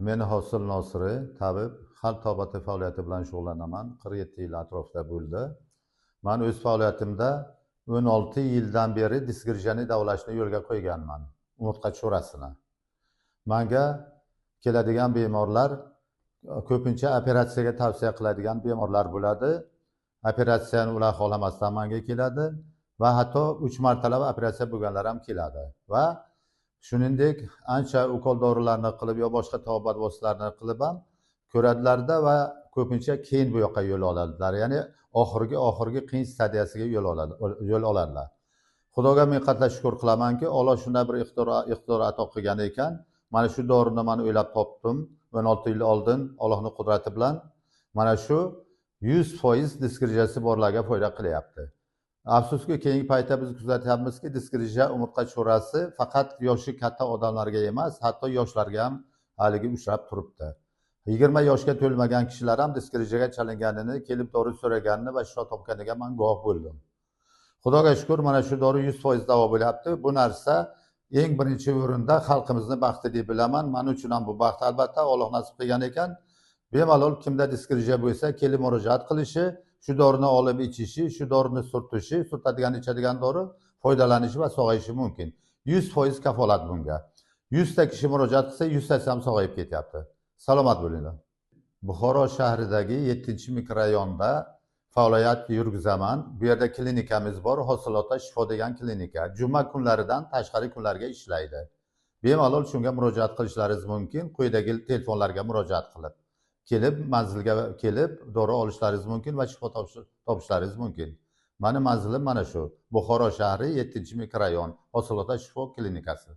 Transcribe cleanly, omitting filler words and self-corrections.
Men Hosil Nosiri, tabib, xalq tobati faoliyati bilan shug'ullanaman. 47 yil atrofida bo'ldi. Men o'z faoliyatimda 16 yildan beri disgirjani davolashni yo'lga qo'yganman. Umurtqa cho'rasini. Menga keladigan bemorlar ko'pincha operatsiyaga tavsiya qiladigan bemorlar bo'ladi. Operatsiyani ular xohlamasdan menga keladi va hatto 3 martalab operatsiya bo'lganlar ham keladi. Va shuningdek ancha ukol dorilarni qilib yo boshqa taobat vositalarini qilib ham ko'radilarda va ko'pincha keyin bu yoqqa yo'l oladilar. Ya'ni oxirgi qiyin stadiyasiga yo'l oladilar. Xudoga men qattiq shukr qilamanki, Alloh shunday bir ixtiyor ato qilgan ekan. Mana shu dorini men o'ylab topdim 16 yil oldin Allohning qudrati bilan. Mana shu 100% disgirjasi borlarga foyda qilyapti. Afsuski keyingi paytda biz kuzatyapmizki, disgirja umurtqa cho'rasi faqat yoshi katta odamlarga emas, hatto yoshlarga ham haligi uchrab turibdi. 20 yoshga to'lmagan kishilar ham disgirjaga chalinganini, kelib dori so'raganini va shifo topganiga men guvoh bo'ldim. Xudoga shukr, mana shu dori 100% davo bo'lyapti. Bu narsa eng birinchi o'rinda xalqimizni baxti deb bilaman. Men uchun ham bu baxt albatta Alloh nasib qilgan ekan. Bemalol kimda disgirja bo'lsa, kelib murojaat qilishi, shu dorini olib ichishi, shu dorini surtishi, surtadigan ichadigan dori foydalanishi va sog'ayishi mumkin. 100% kafolat bunga. 100 ta kishi murojaat qilsa, 100 tasi ham sog'ayib ketyapti. Salomat bo'linglar. Buxoro shahridagi 7-mikrorayonda faoliyat yurgizaman. Bu yerda klinikamiz bor, Hosilota shifo degan klinika. Juma kunlaridan tashqari kunlarga ishlaydi. Bemalol shunga murojaat qilishlaringiz mumkin. Quyidagi telefonlarga murojaat qilib kelib, manzilga kelib dori olishlaringiz mumkin va shifo topishlaringiz mumkin. Mani manzilim mana shu. Buxoro shahri 7-mikrorayon, Hosilota shifo klinikasi.